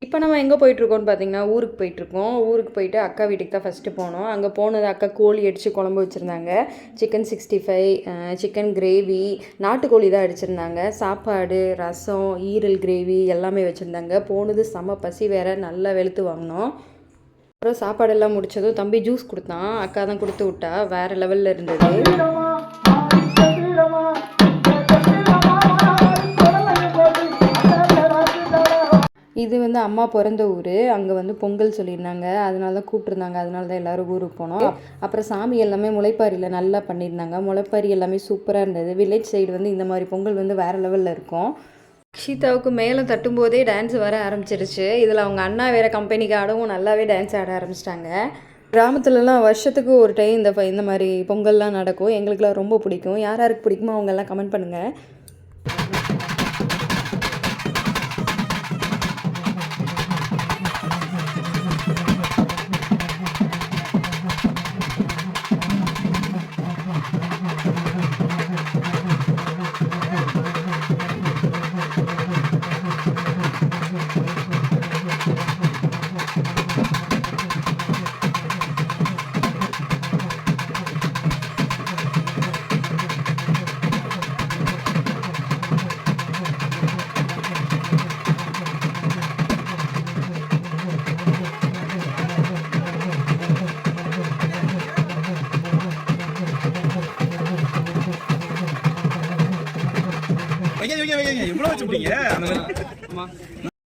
இப்போ நம்ம எங்கே போயிட்டுருக்கோம்னு பார்த்தீங்கன்னா, ஊருக்கு போயிட்டுருக்கோம். ஊருக்கு போயிட்டு அக்கா வீட்டுக்கு தான் ஃபஸ்ட்டு போனோம். அங்கே போனது அக்கா கோழி அடித்து குழம்பு வச்சுருந்தாங்க. சிக்கன் 65, சிக்கன் கிரேவி, நாட்டுக்கோழி தான் அடிச்சிருந்தாங்க. சாப்பாடு, ரசம், ஈரல் கிரேவி எல்லாமே வச்சுருந்தாங்க. போனது செம பசி வேறு, நல்லா வெளுத்து வாங்கினோம். அப்புறம் சாப்பாடெல்லாம் முடிச்சதும் தம்பி ஜூஸ் கொடுத்தான். அக்கா தான் கொடுத்து விட்டா. வேறு லெவலில் இருந்தது. இது வந்து அம்மா பிறந்த ஊர். அங்கே வந்து பொங்கல் சொல்லியிருந்தாங்க. அதனால தான் கூப்பிட்ருந்தாங்க. அதனால தான் எல்லோரும் ஊருக்கு போனோம். அப்புறம் சாமி எல்லாமே முளைப்பாரியில் நல்லா பண்ணியிருந்தாங்க. முளைப்பாரி எல்லாமே சூப்பராக இருந்தது. வில்லேஜ் சைடு வந்து இந்த மாதிரி பொங்கல் வந்து வேறு லெவலில் இருக்கும். அக்ஷிதாவுக்கு மேலே தட்டும்போதே டான்ஸ் வர ஆரம்பிச்சிருச்சு. இதில் அவங்க அண்ணா வேறு கம்பெனிக்கு ஆடவும் நல்லாவே டான்ஸ் ஆட ஆரம்பிச்சிட்டாங்க. கிராமத்துலலாம் வருஷத்துக்கு ஒரு டைம் இந்த மாதிரி பொங்கல்லாம் நடக்கும். எங்களுக்குலாம் ரொம்ப பிடிக்கும். யார் யாருக்கு பிடிக்குமோ அவங்கெல்லாம் கமெண்ட் பண்ணுங்கள்.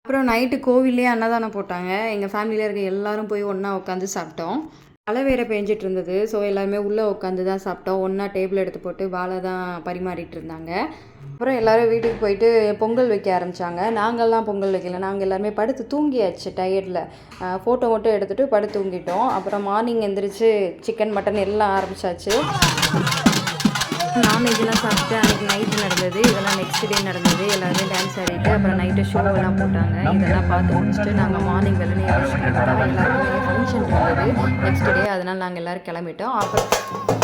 அப்புறம் நைட்டு கோவிலே அன்னதானம் போட்டாங்க. எங்கள் ஃபேமிலியில் இருக்க எல்லாரும் போய் ஒன்றா உட்காந்து சாப்பிட்டோம். மழை வேறு பெஞ்சிட்டு இருந்தது. ஸோ எல்லாருமே உள்ளே உட்காந்து தான் சாப்பிட்டோம். ஒன்றா டேபிள் எடுத்து போட்டு வாழை தான் பரிமாறிட்டு இருந்தாங்க. அப்புறம் எல்லோரும் வீட்டுக்கு போயிட்டு பொங்கல் வைக்க ஆரம்பித்தாங்க. நாங்கள்லாம் பொங்கல் வைக்கல. நாங்கள் எல்லாருமே படுத்து தூங்கியாச்சு டயர்டில். ஃபோட்டோ மட்டும் எடுத்துகிட்டு படுத்து தூங்கிட்டோம். அப்புறம் மார்னிங் எந்திரிச்சு சிக்கன் மட்டன் எல்லாம் ஆரம்பித்தாச்சு. நான்வெஜ்லாம் சாப்பிட்டு அன்றைக்கி நைட்டு நடந்தது. இதெல்லாம் நெக்ஸ்ட் டே நடந்தது. எல்லாருமே டான்ஸ் ஆடிட்டு அப்புறம் நைட்டு ஷோவெல்லாம் போட்டாங்க. இதெல்லாம் பார்த்து முடிச்சுட்டு நாங்கள் மார்னிங் வெள்ளனே எல்லாருமே ஃபங்க்ஷன் இருந்தது நெக்ஸ்ட் டே. அதனால் நாங்கள் எல்லோரும் கிளம்பிட்டோம். அப்புறம்